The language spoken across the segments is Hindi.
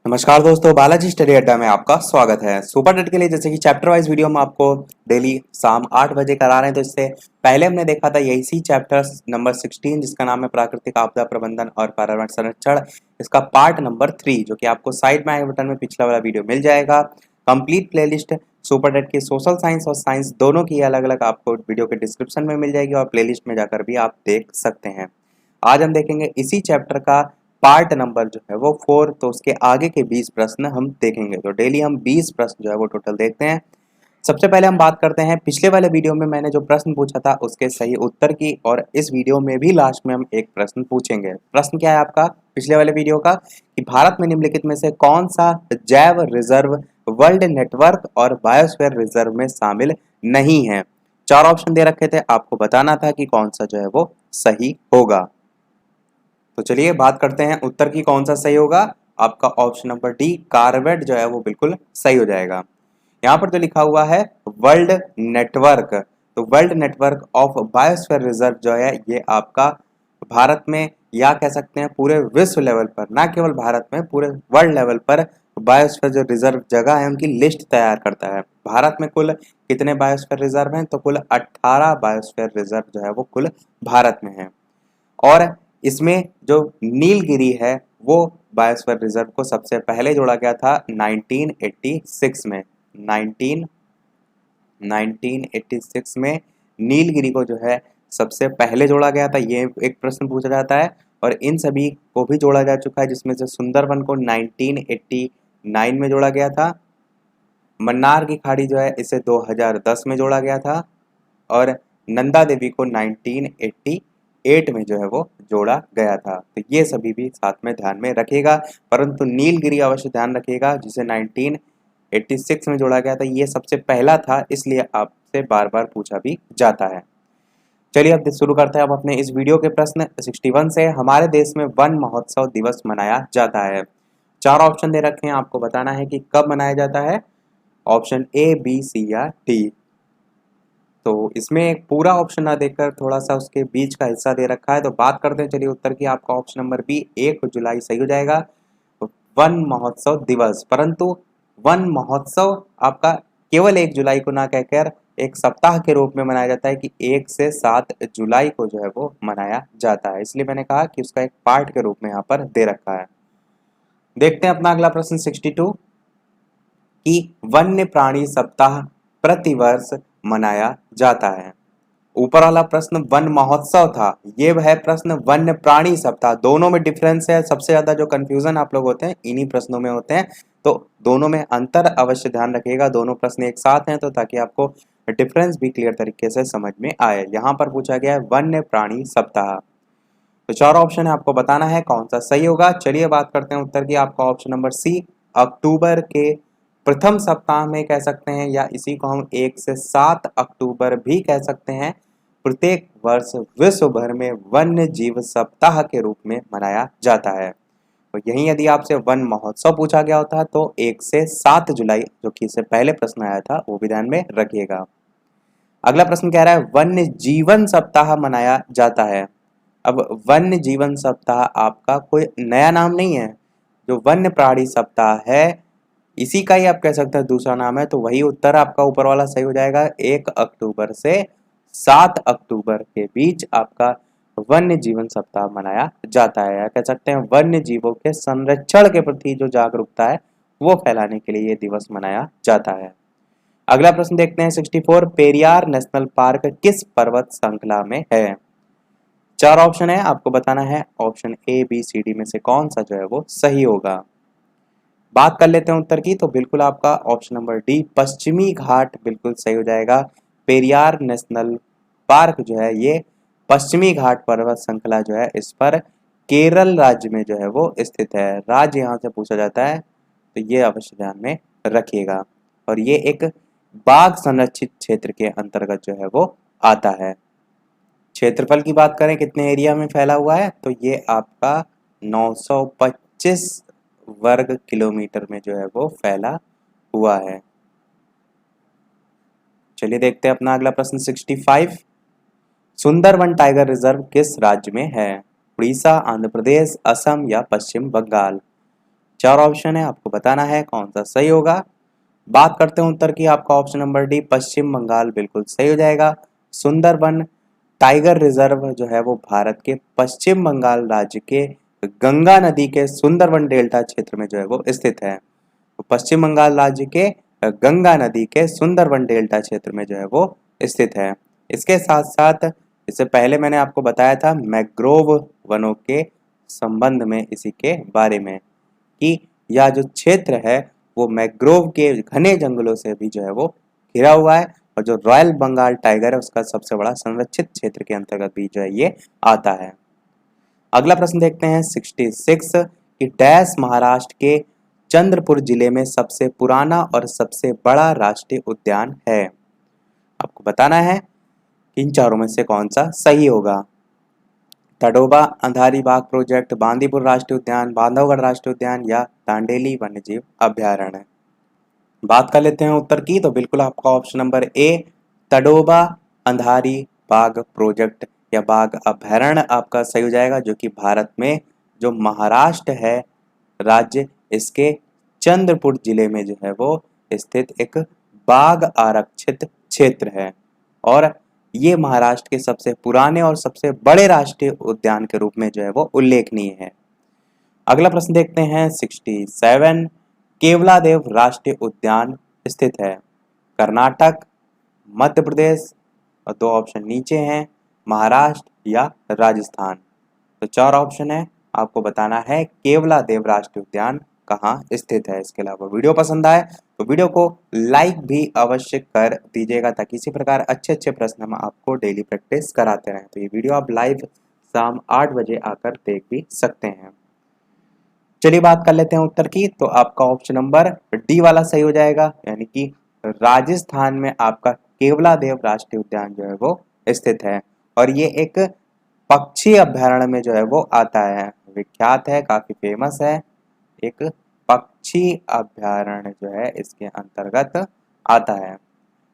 नमस्कार दोस्तों, बालाजी स्टडी अड्डा में आपका स्वागत है। सुपर टेट के लिए जैसे कि चैप्टर वाइज वीडियो हम आपको डेली शाम 8 बजे करा रहे हैं, तो इससे पहले हमने देखा था यही चैप्टर नंबर 16 जिसका नाम है प्राकृतिक आपदा प्रबंधन और पर्यावरण संरक्षण। इसका पार्ट नंबर 3 जो कि आपको साइड में आई बटन में पिछला वाला वीडियो मिल जाएगा। कंप्लीट प्लेलिस्ट सुपर टेट की सोशल साइंस और साइंस दोनों की अलग अलग आपको वीडियो के डिस्क्रिप्शन में मिल जाएगी और प्लेलिस्ट में जाकर भी आप देख सकते हैं। आज हम देखेंगे इसी चैप्टर का पार्ट नंबर जो है वो 4, तो उसके आगे के 20 प्रश्न हम देखेंगे। तो डेली हम 20 प्रश्न जो है वो टोटल देखते हैं। सबसे पहले हम बात करते हैं पिछले वाले वीडियो में मैंने जो प्रश्न पूछा था उसके सही उत्तर की, और इस वीडियो में भी लास्ट में हम एक प्रश्न पूछेंगे। प्रश्न क्या है आपका पिछले वाले वीडियो का कि भारत में निम्नलिखित में से कौन सा जैव रिजर्व वर्ल्ड नेटवर्क और बायोस्फीयर रिजर्व में शामिल नहीं है। 4 ऑप्शन दे रखे थे, आपको बताना था कि कौन सा जो है वो सही होगा। तो चलिए बात करते हैं उत्तर की, कौन सा सही होगा। आपका ऑप्शन नंबर डी कार्बेट जो है वो बिल्कुल सही हो जाएगा। यहाँ पर जो लिखा हुआ है वर्ल्ड नेटवर्क, तो world network of biosphere reserve जो है ये आपका भारत में, या कह सकते हैं पूरे विश्व लेवल पर, ना केवल भारत में, पूरे वर्ल्ड लेवल पर बायोस्फीयर जो रिजर्व जगह है उनकी लिस्ट तैयार करता है। भारत में कुल कितने बायोस्फीयर रिजर्व हैं, तो कुल 18 बायोस्फीयर रिजर्व जो है वो कुल भारत में है। और इसमें जो नीलगिरी है वो बायोस्फीयर रिजर्व को सबसे पहले जोड़ा गया था 1986 में। 1986 में नीलगिरी को जो है सबसे पहले जोड़ा गया था। ये एक प्रश्न पूछा जाता है, और इन सभी को भी जोड़ा जा चुका है, जिसमें से सुंदरबन को 1989 में जोड़ा गया था। मन्नार की खाड़ी जो है इसे 2010 में जोड़ा गया था, और नंदा देवी को 1988 में जो है वो जोड़ा गया था। तो ये सभी भी साथ में ध्यान में रखिएगा, परंतु नीलगिरी अवश्य ध्यान रखिएगा जिसे 1986 में जोड़ा गया था। ये सबसे पहला था, इसलिए आपसे बार बार पूछा भी जाता है। चलिए अब शुरू करते हैं अब अपने इस वीडियो के प्रश्न 61 से। हमारे देश में वन महोत्सव दिवस मनाया जाता है। 4 ऑप्शन दे रखे हैं, आपको बताना है कि कब मनाया जाता है। ऑप्शन ए, बी, सी या डी। तो इसमें एक पूरा ऑप्शन ना देकर थोड़ा सा उसके बीच का हिस्सा दे रखा है, तो बात करते हैं चलिए उत्तर की। आपका ऑप्शन नंबर बी 1 जुलाई सही हो जाएगा, वन महोत्सव दिवस। परंतु वन महोत्सव आपका केवल 1 जुलाई को ना कहकर एक सप्ताह के रूप में मनाया जाता है कि 1 से 7 जुलाई को जो है वो मनाया जाता है, इसलिए मैंने कहा कि उसका एक पार्ट के रूप में यहाँ पर दे रखा है। देखते हैं अपना अगला प्रश्न 62 कि वन्य प्राणी सप्ताह प्रतिवर्ष मनाया जाता है। ऊपर वाला प्रश्न वन महोत्सव था, ये है प्रश्न वन्य प्राणी सप्ताह। दोनों में डिफरेंस है, सबसे ज्यादा जो कंफ्यूजन आप लोग होते हैं इन्हीं प्रश्नों में होते हैं, तो दोनों में अंतर अवश्य ध्यान रखिएगा। दोनों प्रश्न एक साथ हैं तो ताकि आपको डिफरेंस भी क्लियर तरीके से समझ में आए। यहाँ पर पूछा गया है वन्य प्राणी सप्ताह, तो 4 ऑप्शन है, आपको बताना है कौन सा सही होगा। चलिए बात करते हैं उत्तर की। आपका ऑप्शन नंबर सी अक्टूबर के प्रथम सप्ताह में कह सकते हैं, या इसी को हम 1 से 7 अक्टूबर भी कह सकते हैं। प्रत्येक वर्ष विश्व भर में वन्य जीव सप्ताह के रूप में मनाया जाता है। तो यही यदि आपसे वन महोत्सव पूछा गया होता तो 1 से 7 जुलाई जो कि इससे पहले प्रश्न आया था वो भी ध्यान में रखिएगा। अगला प्रश्न कह रहा है वन्य जीवन सप्ताह मनाया जाता है। अब वन्य जीवन सप्ताह आपका कोई नया नाम नहीं है। जो वन्य प्राणी सप्ताह है इसी का ही आप कह सकते हैं दूसरा नाम है, तो वही उत्तर आपका ऊपर वाला सही हो जाएगा। 1 अक्टूबर से 7 अक्टूबर के बीच आपका वन्य जीवन सप्ताह मनाया जाता है, या कह सकते हैं वन्य जीवों के संरक्षण के प्रति जो जागरूकता है वो फैलाने के लिए ये दिवस मनाया जाता है। अगला प्रश्न देखते हैं 64 पेरियार नेशनल पार्क किस पर्वत श्रृंखला में है। 4 ऑप्शन है, आपको बताना है option A, B, C, D में से कौन सा जो है वो सही होगा। बात कर लेते हैं उत्तर की, तो बिल्कुल आपका ऑप्शन नंबर डी पश्चिमी घाट बिल्कुल सही हो जाएगा। पेरियार नेशनल पार्क जो है ये पश्चिमी घाट पर्वत श्रृंखला जो है इस पर केरल राज्य में जो है वो स्थित है। राज्य यहाँ से पूछा जाता है तो ये अवश्य ध्यान में रखिएगा, और ये एक बाघ संरक्षित क्षेत्र के अंतर्गत जो है वो आता है। क्षेत्रफल की बात करें कितने एरिया में फैला हुआ है, तो ये आपका 925 वर्ग किलोमीटर में जो है वो फैला हुआ है। चलिए देखते हैं अपना अगला प्रश्न 65 सुंदरवन टाइगर रिजर्व किस राज्य में है। उड़ीसा, आंध्र प्रदेश, असम या पश्चिम बंगाल। 4 ऑप्शन है, आपको बताना है कौन सा सही होगा। बात करते हैं उत्तर की, आपका ऑप्शन नंबर डी पश्चिम बंगाल बिल्कुल सही हो जाएगा। सुंदरबन टाइगर रिजर्व जो है वो भारत के पश्चिम बंगाल राज्य के गंगा नदी के सुंदरबन डेल्टा क्षेत्र में जो है वो स्थित है। तो पश्चिम बंगाल राज्य के गंगा नदी के सुंदरबन डेल्टा क्षेत्र में जो है वो स्थित है। इसके साथ साथ इससे पहले मैंने आपको बताया था मैंग्रोव वनों के संबंध में, इसी के बारे में, कि यह जो क्षेत्र है वो मैंग्रोव के घने जंगलों से भी जो है वो घिरा हुआ है, और जो रॉयल बंगाल टाइगर है उसका सबसे बड़ा संरक्षित क्षेत्र के अंतर्गत भी जो है ये आता है। अगला प्रश्न देखते हैं 66 कि डैश महाराष्ट्र के चंद्रपुर जिले में सबसे पुराना और सबसे बड़ा राष्ट्रीय उद्यान है। आपको बताना है इन चारों में से कौन सा सही होगा। तडोबा अंधारी बाघ प्रोजेक्ट, बांदीपुर राष्ट्रीय उद्यान, बांधवगढ़ राष्ट्रीय उद्यान या दांडेली वन्यजीव अभ्यारण्य। बात कर लेते हैं उत्तर की, तो बिल्कुल आपका ऑप्शन नंबर ए तडोबा अंधारी बाघ प्रोजेक्ट या बाघ अभ्यारण्य आपका सही हो जाएगा, जो कि भारत में जो महाराष्ट्र है राज्य, इसके चंद्रपुर जिले में जो है वो स्थित एक बाघ आरक्षित क्षेत्र है, और ये महाराष्ट्र के सबसे पुराने और सबसे बड़े राष्ट्रीय उद्यान के रूप में जो है वो उल्लेखनीय है। अगला प्रश्न देखते हैं 67 केवलादेव राष्ट्रीय उद्यान स्थित है कर्नाटक, मध्य प्रदेश, और 2 ऑप्शन नीचे हैं महाराष्ट्र या राजस्थान। तो 4 ऑप्शन है, आपको बताना है केवलादेव राष्ट्रीय उद्यान कहाँ स्थित है। इसके अलावा वीडियो पसंद आए तो वीडियो को लाइक भी अवश्य कर दीजिएगा, ताकि इसी प्रकार अच्छे अच्छे प्रश्न हम आपको डेली प्रैक्टिस कराते रहें। तो ये वीडियो आप लाइव शाम 8 बजे आकर देख भी सकते हैं। चलिए बात कर लेते हैं उत्तर की, तो आपका ऑप्शन नंबर डी वाला सही हो जाएगा, यानी कि राजस्थान में आपका केवलादेव राष्ट्रीय उद्यान जो है वो स्थित है, और ये एक पक्षी अभ्यारण्य में जो है वो आता है, विख्यात है, काफी फेमस है, एक पक्षी अभ्यारण्य जो है इसके अंतर्गत आता है।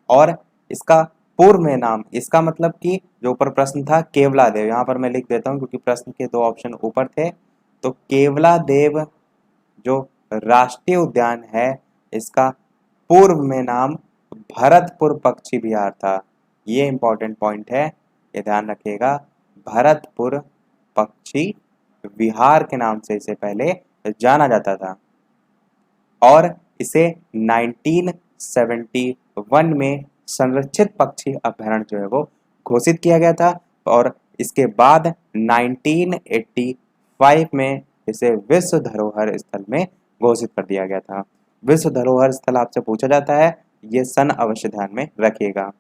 और इसका पूर्व में नाम, इसका मतलब कि जो ऊपर प्रश्न था केवलादेव, यहाँ पर मैं लिख देता हूँ क्योंकि प्रश्न के 2 ऑप्शन ऊपर थे। तो केवलादेव जो राष्ट्रीय उद्यान है इसका पूर्व में नाम भरतपुर पक्षी विहार था। ये इंपॉर्टेंट पॉइंट है, ये ध्यान रखिएगा, भरतपुर पक्षी विहार के नाम से इसे पहले जाना जाता था, और इसे 1971 में संरक्षित पक्षी अभ्यारण्य जो है वो घोषित किया गया था, और इसके बाद 1985 में इसे विश्व धरोहर स्थल में घोषित कर दिया गया था। विश्व धरोहर स्थल आपसे पूछा जाता है, ये सन अवश्य ध्यान में रखिएगा।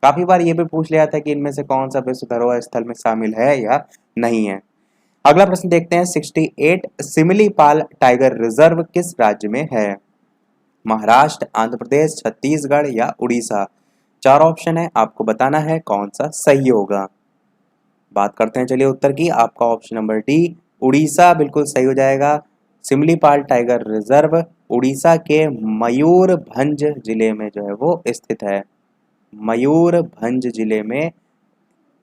काफी बार ये भी पूछ लिया था कि इनमें से कौन सा विश्व धरोहर स्थल में शामिल है या नहीं है। अगला प्रश्न देखते हैं 68 सिमलीपाल टाइगर रिजर्व किस राज्य में है। महाराष्ट्र, आंध्र प्रदेश, छत्तीसगढ़ या उड़ीसा। 4 ऑप्शन है, आपको बताना है कौन सा सही होगा। बात करते हैं चलिए उत्तर की, आपका ऑप्शन नंबर डी उड़ीसा बिल्कुल सही हो जाएगा। सिमलीपाल टाइगर रिजर्व उड़ीसा के मयूरभंज जिले में जो है वो स्थित है, मयूरभंज जिले में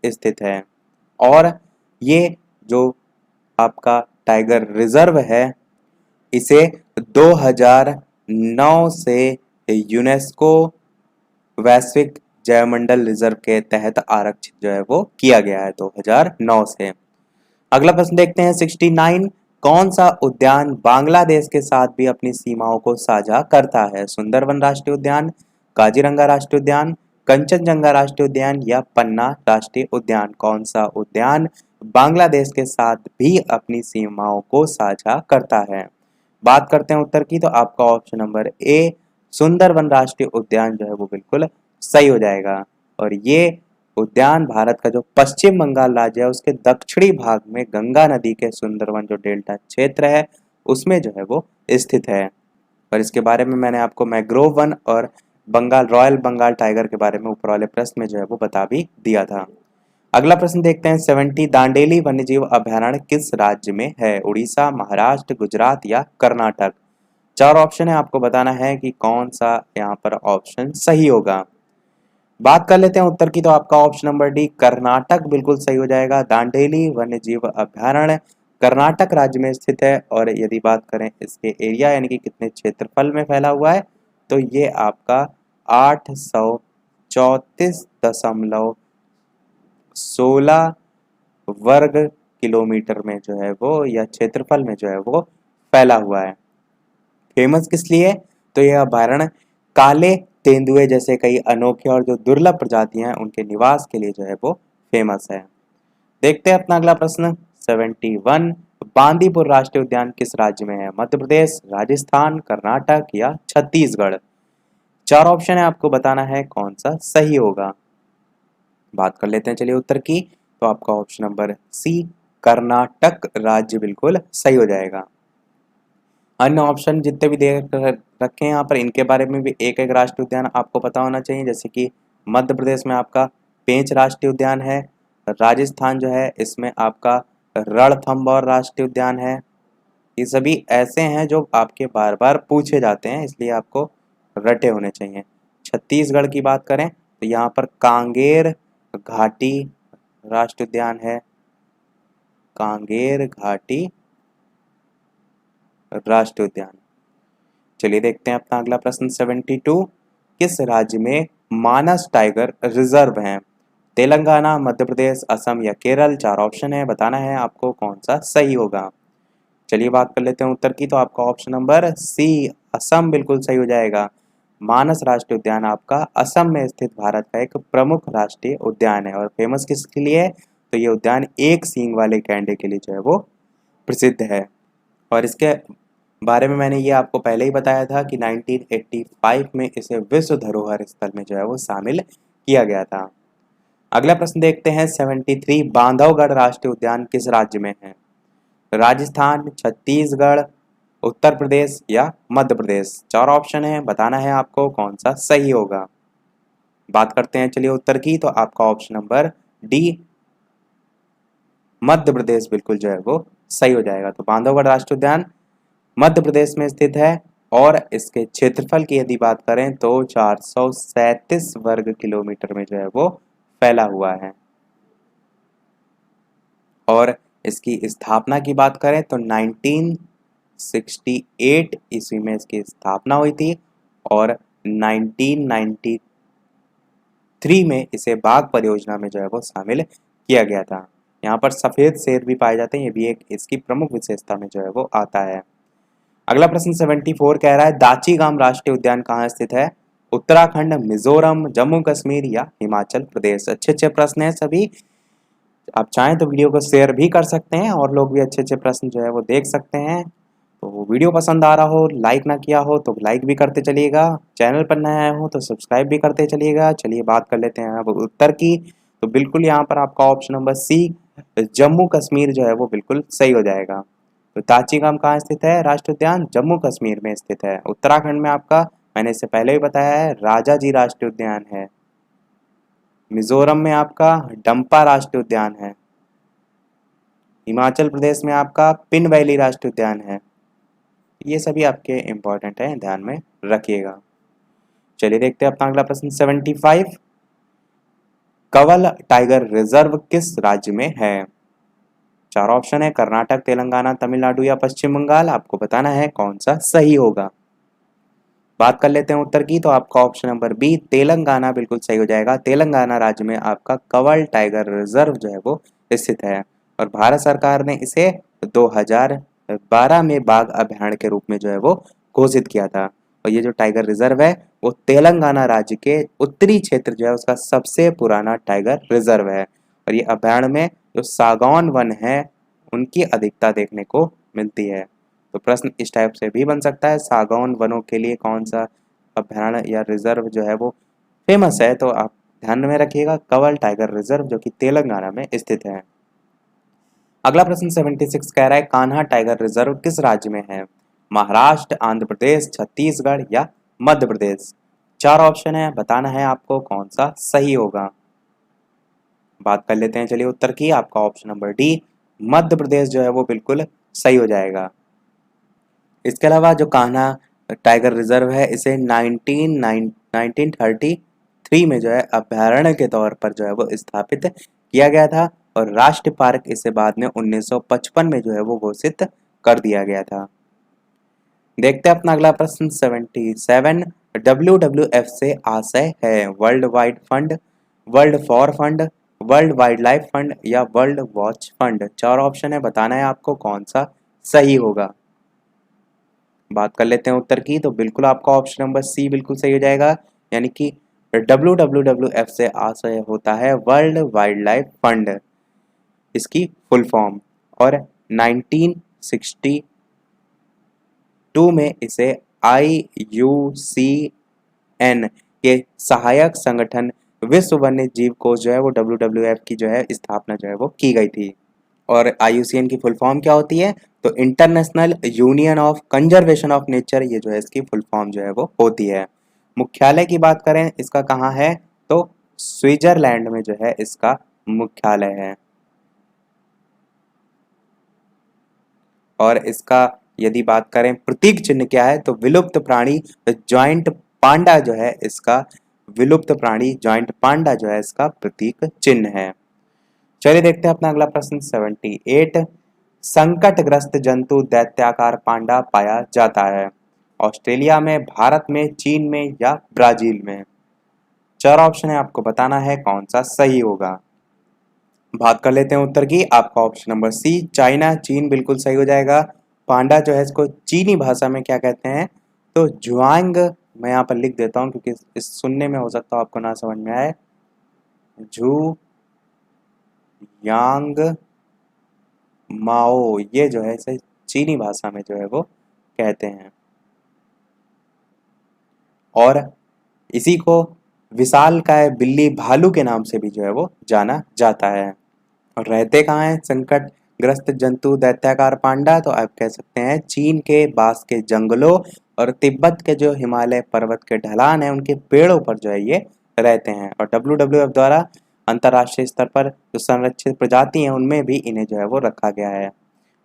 स्थित है, और ये जो आपका टाइगर रिजर्व है इसे 2009 से यूनेस्को वैश्विक जैवमंडल रिजर्व के तहत आरक्षित जो है वो किया गया है 2009 से। अगला प्रश्न देखते हैं 69 कौन सा उद्यान बांग्लादेश के साथ भी अपनी सीमाओं को साझा करता है। सुंदरबन राष्ट्रीय उद्यान, काजीरंगा राष्ट्रीय उद्यान, कंचनजंगा राष्ट्रीय उद्यान या पन्ना राष्ट्रीय उद्यान। कौन सा उद्यान बांग्लादेश के साथ भी अपनी सीमाओं को साझा करता है। बात करते हैं उत्तर की, तो आपका ऑप्शन नंबर ए सुंदरबन राष्ट्रीय उद्यान जो है वो बिल्कुल सही हो जाएगा, और ये उद्यान भारत का जो पश्चिम बंगाल राज्य है उसके दक्षिणी भाग में गंगा नदी के सुंदरबन जो डेल्टा क्षेत्र है उसमें जो है वो स्थित है, और इसके बारे में मैंने आपको मैंग्रोव वन और बंगाल रॉयल बंगाल टाइगर के बारे में ऊपर वाले प्रश्न में जो है वो बता भी दिया था। अगला प्रश्न देखते हैं 70 दांडेली वन्यजीव अभ्यारण्य किस राज्य में है। उड़ीसा, महाराष्ट्र, गुजरात या कर्नाटक। 4 ऑप्शन है, आपको बताना है कि कौन सा यहाँ पर ऑप्शन सही होगा। बात कर लेते हैं उत्तर की, तो आपका ऑप्शन नंबर डी कर्नाटक बिल्कुल सही हो जाएगा। दांडेली वन्यजीव अभ्यारण्य कर्नाटक राज्य में स्थित है। और यदि बात करें इसके एरिया यानी कि कितने क्षेत्रफल में फैला हुआ है, तो ये आपका 834.16 वर्ग किलोमीटर में जो है वो, या क्षेत्रफल में जो है वो फैला हुआ है। फेमस किस लिए? तो यह अभयारण्य काले तेंदुए जैसे कई अनोखे और जो दुर्लभ प्रजातियां हैं उनके निवास के लिए जो है वो फेमस है। देखते हैं अपना अगला प्रश्न 71। बांदीपुर राष्ट्रीय उद्यान किस राज्य में है? मध्य प्रदेश, राजस्थान, कर्नाटक या छत्तीसगढ़। चार ऑप्शन है, आपको बताना है कौन सा सही होगा। बात कर लेते हैं चलिए उत्तर की। तो आपका ऑप्शन नंबर सी कर्नाटक राज्य बिल्कुल सही हो जाएगा। अन्य ऑप्शन जितने भी दे रखे हैं यहाँ पर, इनके बारे में भी एक एक राष्ट्रीय उद्यान आपको पता होना चाहिए। जैसे कि मध्य प्रदेश में आपका पेंच राष्ट्रीय उद्यान है, राजस्थान जो है इसमें आपका रणथंभौर राष्ट्रीय उद्यान है। ये सभी ऐसे हैं जो आपके बार बार पूछे जाते हैं, इसलिए आपको रटे होने चाहिए। छत्तीसगढ़ की बात करें तो यहाँ पर कांगेर घाटी राष्ट्रीय उद्यान है, कांगेर घाटी राष्ट्रीय उद्यान। चलिए देखते हैं अपना अगला प्रश्न 72। किस राज्य में मानस टाइगर रिजर्व है? तेलंगाना, मध्य प्रदेश, असम या केरल। चार ऑप्शन है, बताना है आपको कौन सा सही होगा। चलिए बात कर लेते हैं उत्तर की। तो आपका ऑप्शन नंबर सी असम बिल्कुल सही हो जाएगा। मानस राष्ट्रीय उद्यान आपका असम में स्थित भारत का एक प्रमुख राष्ट्रीय उद्यान है। और फेमस किसके लिए है? तो ये उद्यान एक सींग वाले गैंडे के लिए जो है वो प्रसिद्ध है। और इसके बारे में मैंने ये आपको पहले ही बताया था कि 1985 में इसे विश्व धरोहर स्थल में जो है वो शामिल किया गया था। अगला प्रश्न देखते हैं 73। बांधवगढ़ राष्ट्रीय उद्यान किस राज्य में है? राजस्थान, छत्तीसगढ़, उत्तर प्रदेश या मध्य प्रदेश। चार ऑप्शन है, बताना है आपको कौन सा सही होगा। बात करते हैं चलिए उत्तर की। तो आपका option number D Madhya Pradesh बिल्कुल जो है वो सही हो जाएगा। तो बांधवगढ़ राष्ट्रीय उद्यान मध्य प्रदेश में स्थित है और इसके क्षेत्रफल की यदि बात करें तो 437 वर्ग किलोमीटर में जो है वो फैला हुआ है। और इसकी स्थापना की बात करें तो 1968 ईस्वी में इसकी स्थापना हुई थी और 1993 में इसे बाघ परियोजना में जो है वो शामिल किया गया था। यहाँ पर सफेद शेर भी पाए जाते हैं, ये भी एक इसकी प्रमुख विशेषता में जो है वो आता है। अगला प्रश्न 74 कह रहा है दाची गाम राष्ट्रीय उद्यान कहाँ स्थित है? उत्तराखंड, मिजोरम, जम्मू कश्मीर या हिमाचल प्रदेश। अच्छे अच्छे प्रश्न हैं सभी। आप चाहें तो वीडियो को शेयर भी कर सकते हैं और लोग भी अच्छे अच्छे प्रश्न जो है वो देख सकते हैं। तो वीडियो पसंद आ रहा हो, लाइक ना किया हो तो लाइक भी करते चलिएगा, चैनल पर नए आए हो तो सब्सक्राइब भी करते चलिएगा। चलिए बात कर लेते हैं अब उत्तर की। तो बिल्कुल यहाँ पर आपका option number C Jammu Kashmir जो है वो बिल्कुल सही हो जाएगा। तो दाची गाम कहाँ स्थित है? राष्ट्रीय उद्यान जम्मू कश्मीर में स्थित है। उत्तराखंड में आपका, मैंने इससे पहले भी बताया है, राजा जी राष्ट्रीय उद्यान है। मिजोरम में आपका डंपा राष्ट्रीय उद्यान है। हिमाचल प्रदेश में आपका पिन वैली राष्ट्रीय उद्यान है। ये सभी आपके इंपॉर्टेंट हैं, ध्यान में रखिएगा। चलिए देखते हैं अपना अगला प्रश्न 75। कंवल टाइगर रिजर्व किस राज्य में है? चार ऑप्शन है, कर्नाटक, तेलंगाना, तमिलनाडु या पश्चिम बंगाल। आपको बताना है कौन सा सही होगा। बात कर लेते हैं उत्तर की। तो आपका ऑप्शन नंबर बी तेलंगाना बिल्कुल सही हो जाएगा। तेलंगाना राज्य में आपका कंवल टाइगर रिजर्व जो है वो स्थित है और भारत सरकार ने इसे 2012 में बाघ अभयारण्य के रूप में जो है वो घोषित किया था। और ये जो टाइगर रिजर्व है वो तेलंगाना राज्य के उत्तरी क्षेत्र जो है उसका सबसे पुराना टाइगर रिजर्व है। और ये अभयारण्य में जो सागौन वन है उनकी अधिकता देखने को मिलती है। तो प्रश्न इस टाइप से भी बन सकता है, सागौन वनों के लिए कौन सा अभयारण्य या रिजर्व जो है वो फेमस है? तो आप ध्यान में रखिएगा कंवल टाइगर रिजर्व जो कि तेलंगाना में स्थित है। अगला प्रश्न 76 कह रहा है कान्हा टाइगर रिजर्व किस राज्य में है? महाराष्ट्र, आंध्र प्रदेश, छत्तीसगढ़ या मध्य प्रदेश। चार ऑप्शन है, बताना है आपको कौन सा सही होगा। बात कर लेते हैं चलिए उत्तर की। आपका option number D Madhya Pradesh जो है वो बिल्कुल सही हो जाएगा। इसके अलावा जो कान्हा टाइगर रिजर्व है इसे 1933 में जो है अभयारण्य के तौर पर जो है वो स्थापित किया गया था और राष्ट्रीय पार्क इसे बाद में 1955 में जो है वो घोषित कर दिया गया था। देखते हैं अपना अगला प्रश्न 77। WWF से आशय है world wide fund, world for fund, world wild life fund या वर्ल्ड वॉच फंड। चार ऑप्शन है, बताना है आपको कौन सा सही होगा। बात कर लेते हैं उत्तर की, तो बिल्कुल आपका ऑप्शन नंबर सी बिल्कुल सही हो जाएगा, यानी कि WWF से आशय होता है वर्ल्ड वाइल्ड लाइफ फंड, इसकी फुल फॉर्म। और 1962 में इसे IUCN के सहायक संगठन विश्व वन्य जीव कोष जो है वो WWF की जो है स्थापना जो है वो की गई थी। और IUCN की फुल फॉर्म क्या होती है, तो international union of conservation of nature, ये जो है इसकी फुल फॉर्म जो है वो होती है। मुख्यालय की बात करें इसका कहाँ है, तो स्विट्जरलैंड में जो है इसका मुख्यालय है। और इसका यदि बात करें प्रतीक चिन्ह क्या है, तो विलुप्त प्राणी जॉइंट पांडा जो है इसका, विलुप्त प्राणी जॉइंट पांडा जो है इसका प्रतीक चिन्ह है। चलिए देखते हैं अपना अगला प्रश्न 78। संकटग्रस्त जंतु दैत्याकार पांडा पाया जाता है ऑस्ट्रेलिया में, भारत में, चीन में या ब्राजील में। चार ऑप्शन है, आपको बताना है कौन सा सही होगा। बात कर लेते हैं उत्तर की, आपका ऑप्शन नंबर सी चाइना, चीन बिल्कुल सही हो जाएगा। पांडा जो है इसको चीनी भाषा में क्या कहते हैं, तो जुआंग। मैं यहाँ पर लिख देता हूँ क्योंकि इस सुनने में हो सकता है आपको ना समझ में आए। जू यांग माओ, ये जो है इसे चीनी भाषा में जो है वो कहते हैं। और इसी को विशालकाय बिल्ली भालू के नाम से भी जो है वो जाना जाता है। और रहते कहाँ हैं संकटग्रस्त जंतु दैत्याकार पांडा, तो आप कह सकते हैं चीन के बांस के जंगलों और तिब्बत के जो हिमालय पर्वत के ढलान है उनके पेड़ों पर जो है ये रहते हैं। और WWF द्वारा अंतर्राष्ट्रीय स्तर पर जो संरक्षित प्रजाति हैं उनमें भी इन्हें जो है वो रखा गया है।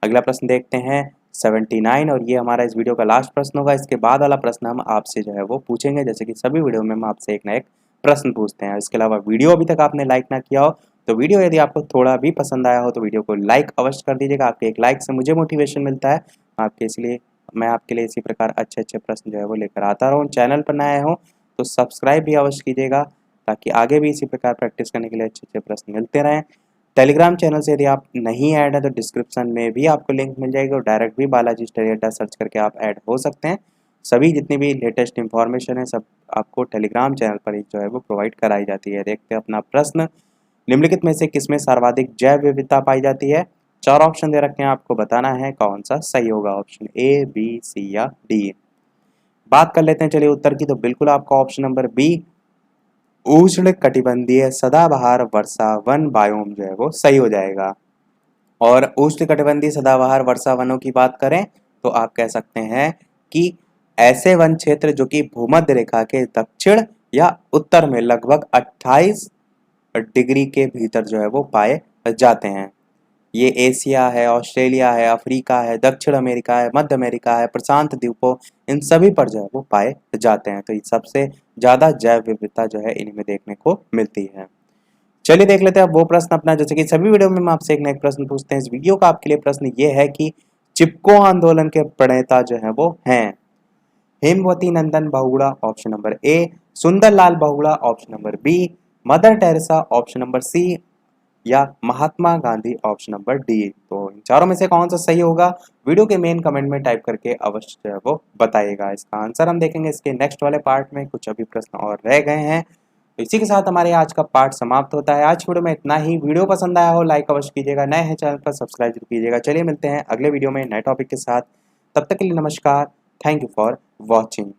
अगला प्रश्न देखते हैं 79, और ये हमारा इस वीडियो का लास्ट प्रश्न होगा। इसके बाद वाला प्रश्न हम आपसे जो है वो पूछेंगे, जैसे कि सभी वीडियो में हम आपसे एक ना एक प्रश्न पूछते हैं। इसके अलावा वीडियो अभी तक आपने लाइक ना किया हो तो वीडियो यदि आपको थोड़ा भी पसंद आया हो तो वीडियो को लाइक अवश्य कर दीजिएगा। आपके एक लाइक से मुझे मोटिवेशन मिलता है, मैं आपके लिए इसी प्रकार अच्छे अच्छे प्रश्न जो है वो लेकर आता रहूँ। चैनल पर नए हो तो सब्सक्राइब भी अवश्य कीजिएगा ताकि आगे भी इसी प्रकार प्रैक्टिस करने के लिए अच्छे अच्छे प्रश्न मिलते रहें। टेलीग्राम चैनल से यदि आप नहीं ऐड है तो डिस्क्रिप्शन में भी आपको लिंक मिल जाएगी और डायरेक्ट भी बालाजी स्टडी अड्डा सर्च करके आप ऐड हो सकते हैं। सभी जितनी भी लेटेस्ट इंफॉर्मेशन है सब आपको टेलीग्राम चैनल पर ही जो है वो प्रोवाइड कराई जाती है। देखते हैं अपना प्रश्न, निम्नलिखित में से किसमें सर्वाधिक जैव विविधता पाई जाती है। चार ऑप्शन दे रखे हैं, आपको बताना है कौन सा सही होगा, ऑप्शन ए, बी, सी या डी। बात कर लेते हैं चलिए उत्तर की, तो बिल्कुल आपका ऑप्शन नंबर बी उष्ण कटिबंधीय सदाबहार वर्षा वन बायोम जो है वो सही हो जाएगा। और उष्ण कटिबंधीय सदाबहार वर्षा वनों की बात करें तो आप कह सकते हैं कि ऐसे वन क्षेत्र जो कि भूमध्य रेखा के दक्षिण या उत्तर में लगभग 28 डिग्री के भीतर जो है वो पाए जाते हैं। ये एशिया है, ऑस्ट्रेलिया है, अफ्रीका है, दक्षिण अमेरिका है, मध्य अमेरिका है, प्रशांत द्वीपों, इन सभी पर जो है वो पाए जाते हैं। तो ये सबसे ज़्यादा जैव विविधता जो है इनमें देखने को मिलती है। चलिए देख लेते हैं अब वो प्रश्न अपना, जैसे कि सभी वीडियो में हम आपसे एक ना एक प्रश्न पूछते हैं। इस वीडियो का आपके लिए प्रश्न ये है कि चिपको आंदोलन के प्रणेता जो है वो हैं Hemvati Nandan Bahuguna option number A, Sunderlal Bahuguna option number B, Mother Teresa option number C या Mahatma Gandhi option number D. तो इन चारों में से कौन सा सही होगा वीडियो के मेन कमेंट में टाइप करके अवश्य जो है वो बताइएगा। इसका आंसर हम देखेंगे इसके नेक्स्ट वाले पार्ट में, कुछ अभी प्रश्न और रह गए हैं। तो इसी के साथ हमारे आज का पार्ट समाप्त होता है। आज वीडियो में इतना ही। वीडियो पसंद आया हो लाइक अवश्य कीजिएगा, नए हैं चैनल पर सब्सक्राइब जरूर कीजिएगा। चलिए मिलते हैं अगले वीडियो में नए टॉपिक के साथ, तब तक के लिए नमस्कार। Thank you for watching.